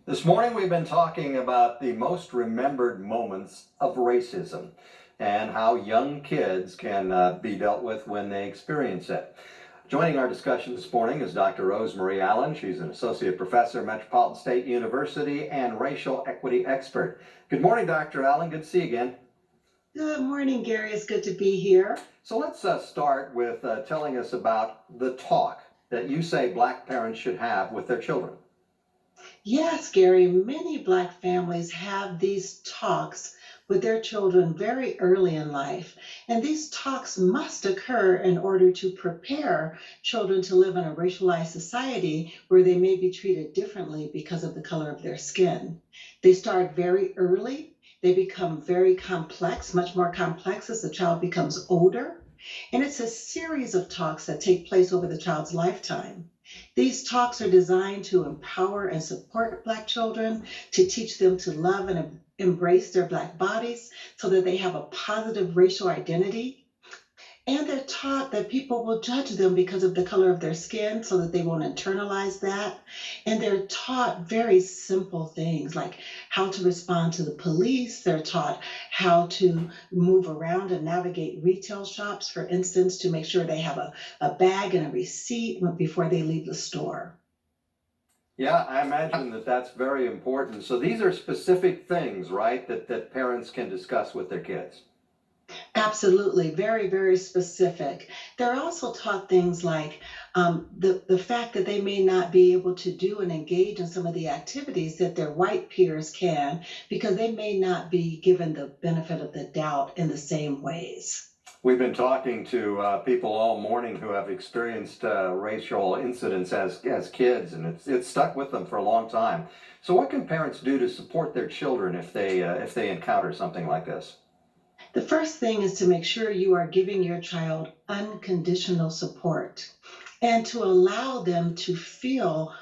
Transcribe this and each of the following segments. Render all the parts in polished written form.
This morning, we've been talking about the most remembered moments of racism and how young kids can be dealt with when they experience it. Joining our discussion this morning is Dr. Rosemarie Allen. She's an associate professor at Metropolitan State University and racial equity expert. Good morning, Dr. Allen. Good to see you again. Good morning, Gary. It's good to be here. So let's start with telling us about the talk that you say Black parents should have with their children. Yes, Gary, many Black families have these talks with their children very early in life. And these talks must occur in order to prepare children to live in a racialized society where they may be treated differently because of the color of their skin. They start very early. They become very complex, much more complex as the child becomes older. And it's a series of talks that take place over the child's lifetime. These talks are designed to empower and support Black children, to teach them to love and embrace their Black bodies so that they have a positive racial identity. And they're taught that people will judge them because of the color of their skin so that they won't internalize that. And they're taught very simple things like how to respond to the police. They're taught how to move around and navigate retail shops, for instance, to make sure they have a bag and a receipt before they leave the store. Yeah, I imagine that that's very important. So these are specific things, right, that parents can discuss with their kids. Absolutely, very, very specific. They're also taught things like the fact that they may not be able to do and engage in some of the activities that their white peers can because they may not be given the benefit of the doubt in the same ways. We've been talking to people all morning who have experienced racial incidents as kids, and it's stuck with them for a long time. So, what can parents do to support their children if they encounter something like this? The first thing is to make sure you are giving your child unconditional support and to allow them to feel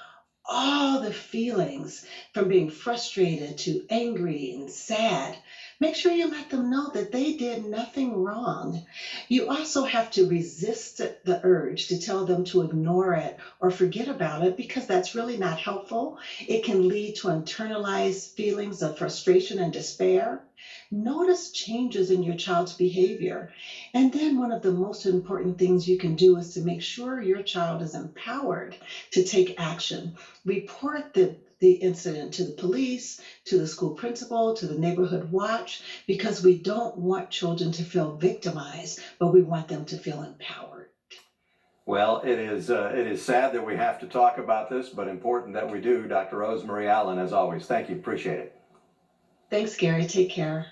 all the feelings from being frustrated to angry and sad. Make sure you let them know that they did nothing wrong. You also have to resist the urge to tell them to ignore it or forget about it because that's really not helpful. It can lead to internalized feelings of frustration and despair. Notice changes in your child's behavior. And then one of the most important things you can do is to make sure your child is empowered to take action. Report the incident to the police, to the school principal, to the neighborhood watch, because we don't want children to feel victimized, but we want them to feel empowered. Well, it is sad that we have to talk about this, but important that we do. Dr. Rosemarie Allen, as always, thank you. Appreciate it. Thanks, Gary. Take care.